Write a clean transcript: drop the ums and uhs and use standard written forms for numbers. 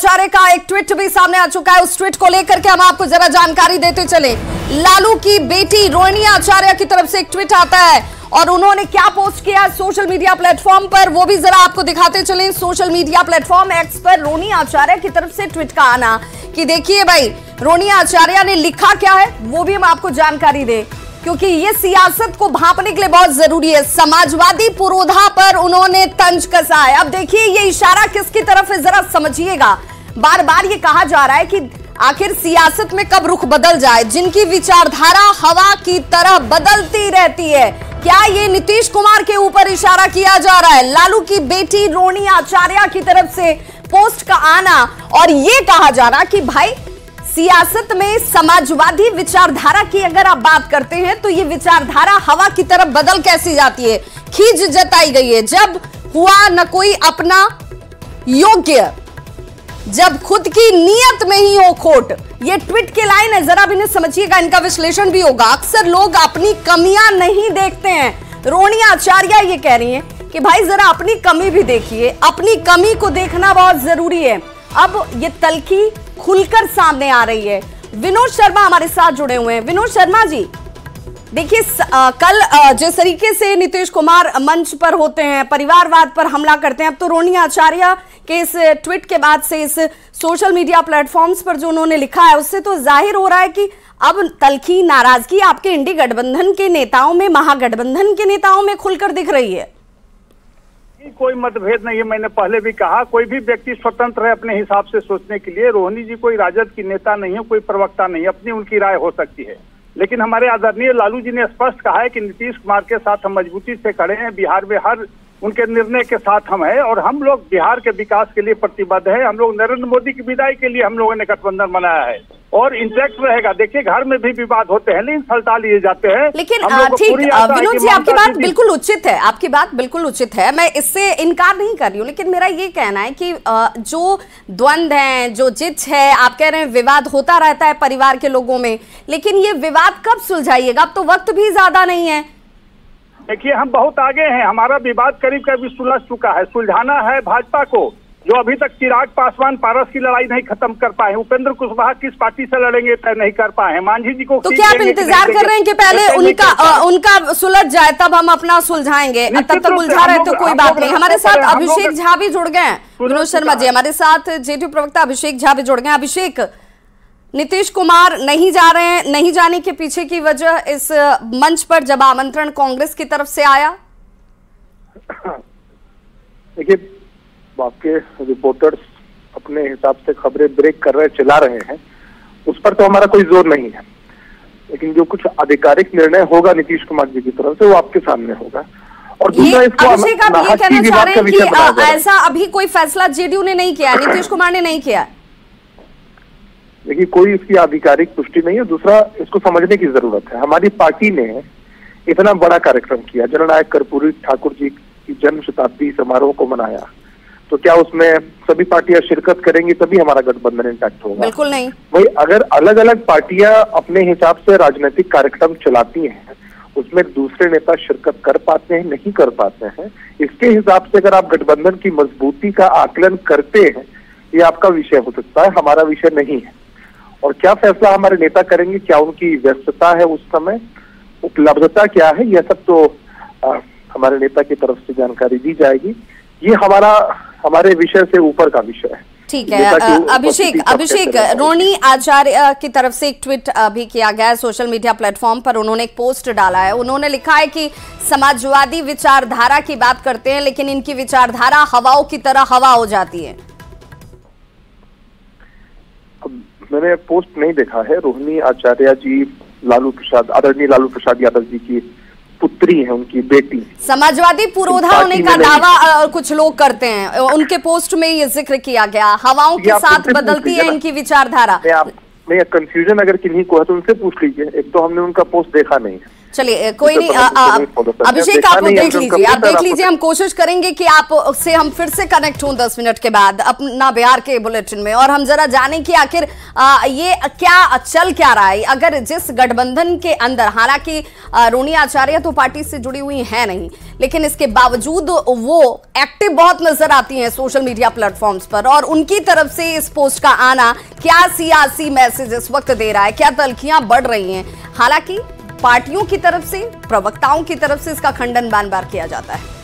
आचार्य का एक ट्वीट भी सामने आ चुका है। उस ट्वीट को लेकर के हम आपको जरा जानकारी देते चले। लालू की बेटी रोहिणी आचार्य की तरफ से एक ट्वीट आता है और उन्होंने क्या पोस्ट किया सोशल मीडिया प्लेटफॉर्म पर, वो भी जरा आपको दिखाते चले। सोशल मीडिया प्लेटफॉर्म एक्स पर रोहिणी आचार्य की तरफ से ट्वीट का आना कि देखिए भाई रोहिणी आचार्य ने लिखा क्या है वो भी हम आपको जानकारी दें, क्योंकि ये सियासत को भांपने के लिए बहुत जरूरी है। समाजवादी पुरोधा पर उन्होंने तंज कसा है। अब देखिए ये इशारा किसकी तरफ है जरा समझिएगा। बार बार ये कहा जा रहा है कि आखिर सियासत में कब रुख बदल जाए, जिनकी विचारधारा हवा की तरह बदलती रहती है। क्या ये नीतीश कुमार के ऊपर इशारा किया जा रहा है? लालू की बेटी रोहिणी आचार्य की तरफ से पोस्ट का आना और ये कहा जाना कि भाई सियासत में समाजवादी विचारधारा की अगर आप बात करते हैं तो ये विचारधारा हवा की तरफ बदल कैसी जाती है। खींच जताई गई है जब हुआ न कोई अपना योग्य, जब खुद की नीयत में ही हो खोट। ये ट्वीट की लाइन है, जरा भी नहीं समझिएगा, इनका विश्लेषण भी होगा। अक्सर लोग अपनी कमियां नहीं देखते हैं। रोहिणी आचार्य ये कह रही हैं कि भाई जरा अपनी कमी भी देखिए, अपनी कमी को देखना बहुत जरूरी है। अब ये तलखी खुलकर सामने आ रही है। विनोद शर्मा हमारे साथ जुड़े हुए हैं। विनोद शर्मा जी देखिए, कल जिस तरीके से नीतीश कुमार मंच पर होते हैं, परिवारवाद पर हमला करते हैं, अब तो रोहिणी आचार्य के इस ट्वीट के बाद से इस सोशल मीडिया प्लेटफॉर्म्स पर जो उन्होंने लिखा है उससे तो जाहिर हो रहा है कि अब तलखी नाराजगी आपके इंडी गठबंधन के नेताओं में, महागठबंधन के नेताओं में खुलकर दिख रही है। कोई मतभेद नहीं है। मैंने पहले भी कहा कोई भी व्यक्ति स्वतंत्र है अपने हिसाब से सोचने के लिए। रोहिणी जी कोई राजद की नेता नहीं है, कोई प्रवक्ता नहीं है, अपनी उनकी राय हो सकती है। लेकिन हमारे आदरणीय लालू जी ने स्पष्ट कहा है कि नीतीश कुमार के साथ हम मजबूती से खड़े हैं। बिहार में हर उनके निर्णय के साथ हम हैं और हम लोग बिहार के विकास के लिए प्रतिबद्ध है। हम लोग नरेंद्र मोदी की विदाई के लिए हम लोगों ने गठबंधन बनाया है और इंटैक्ट रहेगा। देखिए घर में भी विवाद होते हैं लेकिन सलटा लिए जाते हैं। लेकिन ठीक विनोद जी आपकी बात बिल्कुल उचित है, आपकी बात बिल्कुल उचित है, मैं इससे इनकार नहीं कर रही हूँ। लेकिन मेरा ये कहना है कि जो द्वंद्व है, जो जिद है, आप कह रहे हैं विवाद होता रहता है परिवार के लोगों में, लेकिन ये विवाद कब सुलझाइएगा? अब तो वक्त भी ज्यादा नहीं है। देखिए हम बहुत आगे हैं, हमारा विवाद करीब करीब सुलझ चुका है। सुलझाना है भाजपा को, जो अभी तक चिराग पासवान पारस की लड़ाई नहीं खत्म कर पाए। उपेंद्र कुशवाहा किस पार्टी से लड़ेंगे तय नहीं कर पाए हैं। मांझी जी को तो क्या आप इंतजार कर रहे हैं कि पहले उनका सुलझ जाए तब हम अपना सुलझाएंगे? तब तक उलझा रहे तो कोई बात नहीं। हमारे साथ अभिषेक झा भी जुड़ गए हैं। विनोद शर्मा जी हमारे साथ जेडीयू प्रवक्ता अभिषेक झा भी जुड़ गए हैं। अभिषेक, नीतीश कुमार नहीं जा रहे हैं, नहीं जाने के पीछे की वजह इस मंच पर जब आमंत्रण कांग्रेस की तरफ से आया? देखिए आपके रिपोर्टर्स अपने हिसाब से खबरें ब्रेक कर रहे, चला रहे हैं, उस पर तो हमारा कोई जोर नहीं है। लेकिन जो कुछ आधिकारिक निर्णय होगा नीतीश कुमार जी की तरफ से वो आपके सामने होगा। और दूसरा इसको अभिषेक आप ये कहना चाह रहे हैं कि ऐसा अभी कोई फैसला जेडीयू ने नहीं किया, नीतीश कुमार ने नहीं किया? देखिए कोई इसकी आधिकारिक पुष्टि नहीं है। दूसरा इसको समझने की जरूरत है। हमारी पार्टी ने इतना बड़ा कार्यक्रम किया, जननायक कर्पूरी ठाकुर जी की जन्म शताब्दी समारोह को मनाया, तो क्या उसमें सभी पार्टियां शिरकत करेंगी तभी हमारा गठबंधन इंटैक्ट होगा? बिल्कुल नहीं। भाई अगर अलग अलग पार्टियां अपने हिसाब से राजनीतिक कार्यक्रम चलाती हैं, उसमें दूसरे नेता शिरकत कर पाते हैं, नहीं कर पाते हैं, इसके हिसाब से अगर आप गठबंधन की मजबूती का आकलन करते हैं, ये आपका विषय हो सकता है, हमारा विषय नहीं है। और क्या फैसला हमारे नेता करेंगे, क्या उनकी व्यस्तता है उस समय, उपलब्धता क्या है, यह सब तो हमारे नेता की तरफ से जानकारी दी जाएगी। ये हमारे विषय से ऊपर का विषय है। ठीक है अभिषेक, रोहिणी आचार्य की तरफ से एक ट्वीट भी किया गया है सोशल मीडिया प्लेटफॉर्म पर। उन्होंने एक पोस्ट डाला है, उन्होंने लिखा है कि समाजवादी विचारधारा की बात करते हैं लेकिन इनकी विचारधारा हवाओं की तरह हवा हो जाती है। मैंने पोस्ट नहीं देखा है। रोहिणी आचार्य जी आदरणीय लालू प्रसाद यादव जी की पुत्री है, उनकी बेटी। समाजवादी पुरोधा होने का दावा कुछ लोग करते हैं, उनके पोस्ट में ये जिक्र किया गया। हवाओं के साथ बदलती है इनकी विचारधारा। कंफ्यूजन अगर किन्हीं को है तो उनसे पूछ लीजिए। एक तो हमने उनका पोस्ट देखा नहीं है। चलिए कोई नहीं, अभिषेक आप देख लीजिए, हम कोशिश करेंगे कि आप उससे हम फिर से कनेक्ट हों 10 मिनट के बाद अपना बिहार के बुलेटिन में, और हम जरा जाने कि आखिर ये क्या चल क्या रहा है। अगर जिस गठबंधन के अंदर, हालांकि रोहिणी आचार्य तो पार्टी से जुड़ी हुई है नहीं, लेकिन इसके बावजूद वो एक्टिव बहुत नजर आती हैं सोशल मीडिया प्लेटफॉर्म्स पर, और उनकी तरफ से इस पोस्ट का आना क्या सियासी मैसेज इस वक्त दे रहा है, क्या तल्खियां बढ़ रही हैं। हालांकि पार्टियों की तरफ से, प्रवक्ताओं की तरफ से इसका खंडन बार बार किया जाता है।